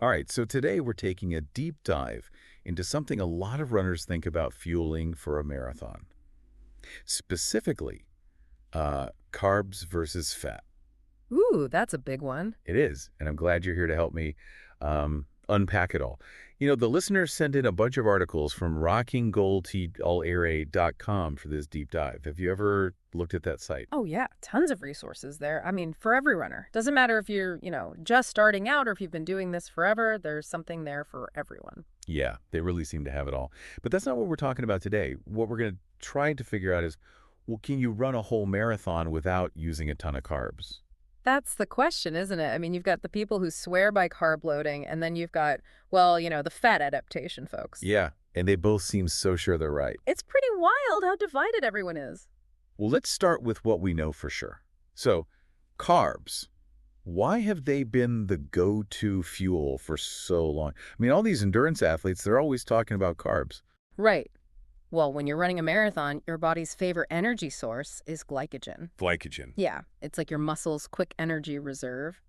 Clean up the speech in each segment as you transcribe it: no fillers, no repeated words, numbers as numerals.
All right, so today we're taking a deep dive into something a lot of runners think about fueling for a marathon. Specifically, carbs versus fat. Ooh, that's a big one. It is, and I'm glad you're here to help me unpack it all. The listeners sent in a bunch of articles from rockinggoldtallarea.com for this deep dive. Have you ever looked at that site? Oh, yeah, tons of resources there. I mean, for every runner. Doesn't matter if you're, just starting out or if you've been doing this forever, there's something there for everyone. Yeah, they really seem to have it all. But that's not what we're talking about today. What we're going to try to figure out is, well, can you run a whole marathon without using a ton of carbs? That's the question, isn't it? I mean, you've got the people who swear by carb loading, and then you've got, well, the fat adaptation folks. Yeah, and they both seem so sure they're right. It's pretty wild how divided everyone is. Well, let's start with what we know for sure. So, carbs. Why have they been the go-to fuel for so long? I mean, all these endurance athletes, they're always talking about carbs. Right. Well, when you're running a marathon, your body's favorite energy source is glycogen. Glycogen. Yeah, it's like your muscle's quick energy reserve.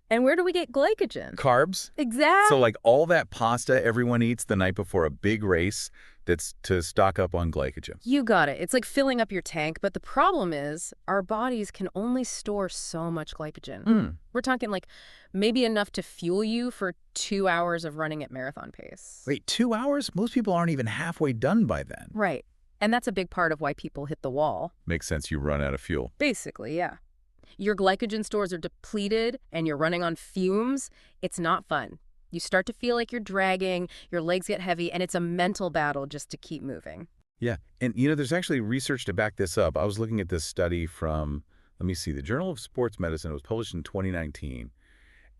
And where do we get glycogen? Carbs? Exactly. So like all that pasta everyone eats the night before a big race, that's to stock up on glycogen. You got it. It's like filling up your tank, but the problem is our bodies can only store so much glycogen. We're talking like maybe enough to fuel you for 2 hours of running at marathon pace. Wait, 2 hours? Most people aren't even halfway done by then. Right. And that's a big part of why people hit the wall. Makes sense, you run out of fuel. Basically, yeah. Your glycogen stores are depleted and you're running on fumes. It's not fun. You start to feel like you're dragging, your legs get heavy, and it's a mental battle just to keep moving. Yeah, and there's actually research to back this up. I was looking at this study from, let me see, the Journal of Sports Medicine. It was published in 2019,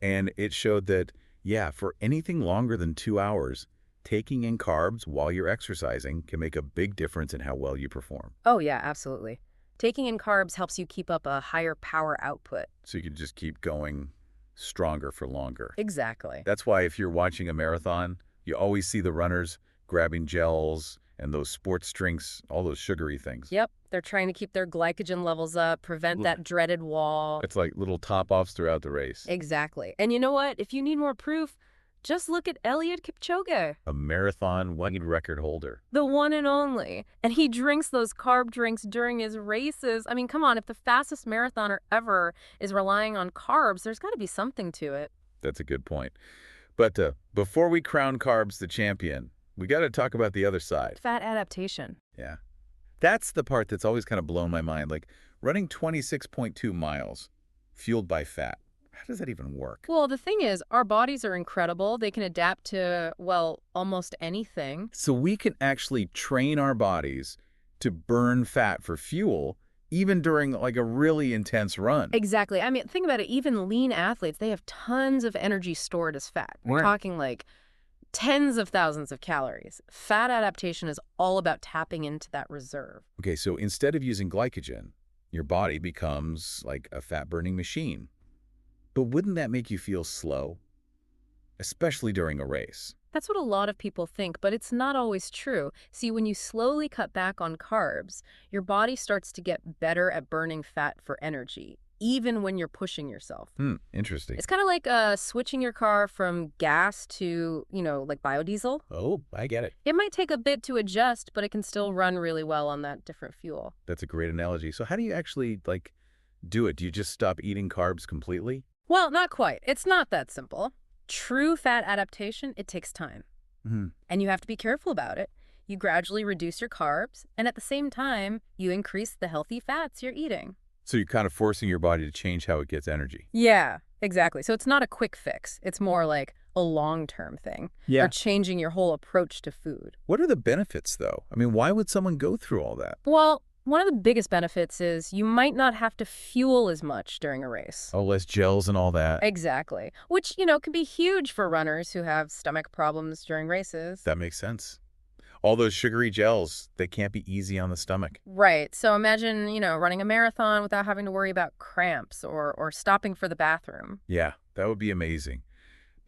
and it showed that, yeah, for anything longer than 2 hours, taking in carbs while you're exercising can make a big difference in how well you perform. Oh, yeah, absolutely. Taking in carbs helps you keep up a higher power output. So you can just keep going stronger for longer. Exactly. That's why if you're watching a marathon, you always see the runners grabbing gels and those sports drinks, all those sugary things. Yep, they're trying to keep their glycogen levels up, prevent that dreaded wall. It's like little top-offs throughout the race. Exactly. And you know what? If you need more proof, just look at Eliud Kipchoge. A marathon world record holder. The one and only. And he drinks those carb drinks during his races. I mean, come on, if the fastest marathoner ever is relying on carbs, there's got to be something to it. That's a good point. But before we crown carbs the champion, we got to talk about the other side. Fat adaptation. Yeah. That's the part that's always kind of blown my mind. Like running 26.2 miles fueled by fat. How does that even work? Well, the thing is, our bodies are incredible. They can adapt to, well, almost anything. So we can actually train our bodies to burn fat for fuel even during like a really intense run. Exactly. I mean, think about it. Even lean athletes, they have tons of energy stored as fat. We're talking like tens of thousands of calories. Fat adaptation is all about tapping into that reserve. Okay, so instead of using glycogen, your body becomes like a fat-burning machine. But wouldn't that make you feel slow? Especially during a race. That's what a lot of people think, but it's not always true. See, when you slowly cut back on carbs, your body starts to get better at burning fat for energy, even when you're pushing yourself. Interesting. It's kind of like switching your car from gas to, like biodiesel. Oh, I get it. It might take a bit to adjust, but it can still run really well on that different fuel. That's a great analogy. So how do you actually, do it? Do you just stop eating carbs completely? Well, not quite. It's not that simple. True fat adaptation, it takes time. And you have to be careful about it. You gradually reduce your carbs, and at the same time, you increase the healthy fats you're eating. So you're kind of forcing your body to change how it gets energy. Yeah, exactly. So it's not a quick fix. It's more like a long-term thing. Yeah. Or changing your whole approach to food. What are the benefits, though? I mean, why would someone go through all that? Well, one of the biggest benefits is you might not have to fuel as much during a race. Oh, less gels and all that. Exactly. Which, can be huge for runners who have stomach problems during races. That makes sense. All those sugary gels, they can't be easy on the stomach. Right. So imagine, running a marathon without having to worry about cramps or stopping for the bathroom. Yeah, that would be amazing.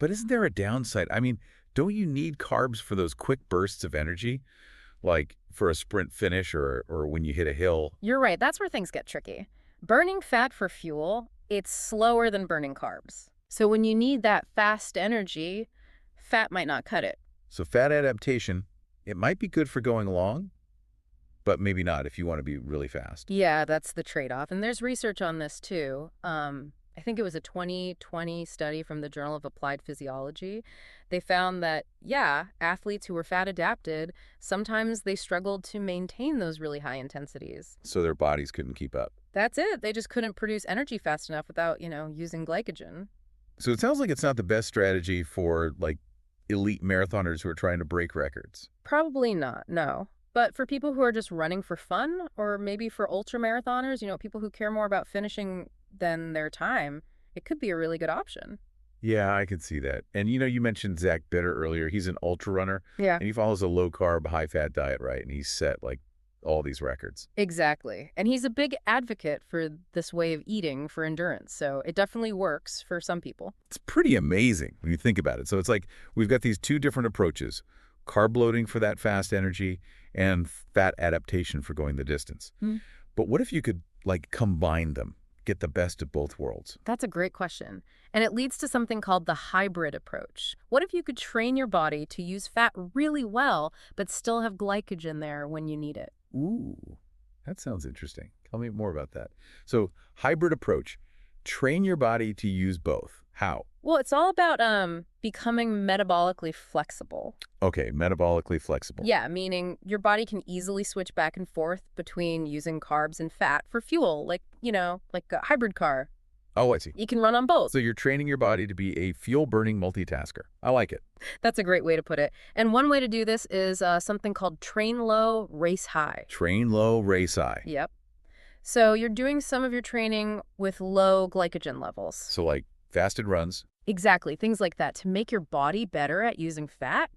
But isn't there a downside? I mean, don't you need carbs for those quick bursts of energy? Like for a sprint finish or when you hit a hill? You're right. That's where things get tricky. Burning fat for fuel, it's slower than burning carbs. So when you need that fast energy, fat might not cut it. So fat adaptation, it might be good for going long, but maybe not if you want to be really fast. Yeah, that's the trade-off. And there's research on this too. I think it was a 2020 study from the Journal of Applied Physiology. They found that, yeah, athletes who were fat adapted, sometimes they struggled to maintain those really high intensities. So their bodies couldn't keep up. That's it. They just couldn't produce energy fast enough without, using glycogen. So it sounds like it's not the best strategy for, like, elite marathoners who are trying to break records. Probably not, no. But for people who are just running for fun, or maybe for ultra marathoners, people who care more about finishing than their time, it could be a really good option. Yeah, I could see that. And you mentioned Zach Bitter earlier. He's an ultra runner, Yeah. and he follows a low-carb, high-fat diet, right? And he's set, like, all these records. Exactly. And he's a big advocate for this way of eating for endurance. So it definitely works for some people. It's pretty amazing when you think about it. So it's like we've got these two different approaches, carb loading for that fast energy and fat adaptation for going the distance. Hmm. But what if you could, like, combine them, get the best of both worlds? That's a great question. And it leads to something called the hybrid approach. What if you could train your body to use fat really well, but still have glycogen there when you need it? Ooh, that sounds interesting. Tell me more about that. So hybrid approach, train your body to use both. How? Well, it's all about becoming metabolically flexible. Okay, metabolically flexible. Yeah, meaning your body can easily switch back and forth between using carbs and fat for fuel, like a hybrid car. Oh, I see. You can run on both. So you're training your body to be a fuel-burning multitasker. I like it. That's a great way to put it. And one way to do this is something called train low, race high. Train low, race high. Yep. So you're doing some of your training with low glycogen levels. So like fasted runs. Exactly, things like that to make your body better at using fat.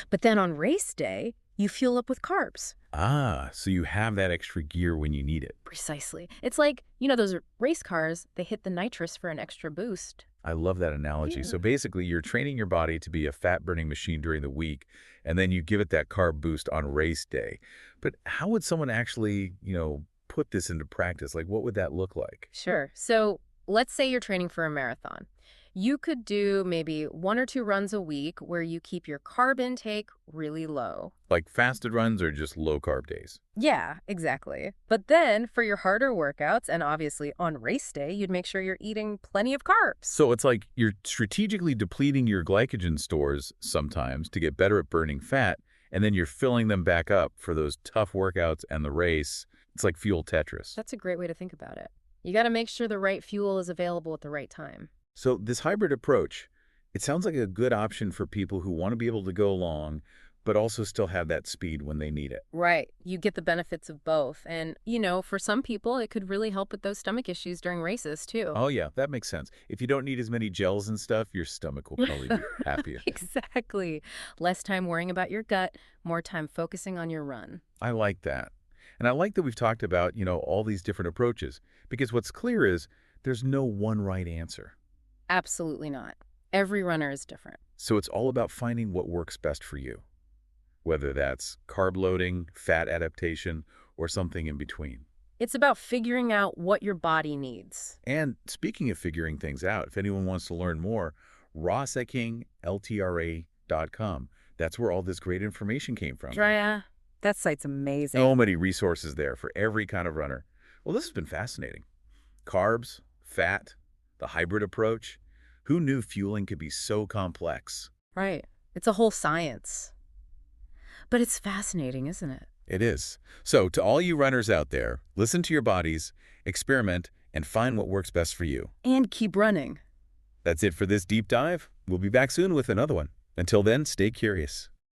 But then on race day, you fuel up with carbs. Ah, so you have that extra gear when you need it. Precisely. It's like, those race cars, they hit the nitrous for an extra boost. I love that analogy. Yeah. So basically, you're training your body to be a fat-burning machine during the week, and then you give it that carb boost on race day. But how would someone actually, put this into practice? Like, what would that look like? Sure. So let's say you're training for a marathon. You could do maybe 1 or 2 runs a week where you keep your carb intake really low. Like fasted runs or just low-carb days? Yeah, exactly. But then for your harder workouts, and obviously on race day, you'd make sure you're eating plenty of carbs. So it's like you're strategically depleting your glycogen stores sometimes to get better at burning fat, and then you're filling them back up for those tough workouts and the race. It's like fuel Tetris. That's a great way to think about it. You got to make sure the right fuel is available at the right time. So this hybrid approach, it sounds like a good option for people who want to be able to go long, but also still have that speed when they need it. Right. You get the benefits of both. And, for some people, it could really help with those stomach issues during races, too. Oh, yeah, that makes sense. If you don't need as many gels and stuff, your stomach will probably be happier. Exactly. Less time worrying about your gut, more time focusing on your run. I like that. And I like that we've talked about, all these different approaches, because what's clear is there's no one right answer. Absolutely not. Every runner is different. So it's all about finding what works best for you, whether that's carb loading, fat adaptation, or something in between. It's about figuring out what your body needs. And speaking of figuring things out, if anyone wants to learn more, rossekingLTRA.com. That's where all this great information came from. Drea, that site's amazing. So many resources there for every kind of runner. Well, this has been fascinating. Carbs, fat, the hybrid approach. Who knew fueling could be so complex? Right. It's a whole science. But it's fascinating, isn't it? It is. So to all you runners out there, listen to your bodies, experiment, and find what works best for you. And keep running. That's it for this deep dive. We'll be back soon with another one. Until then, stay curious.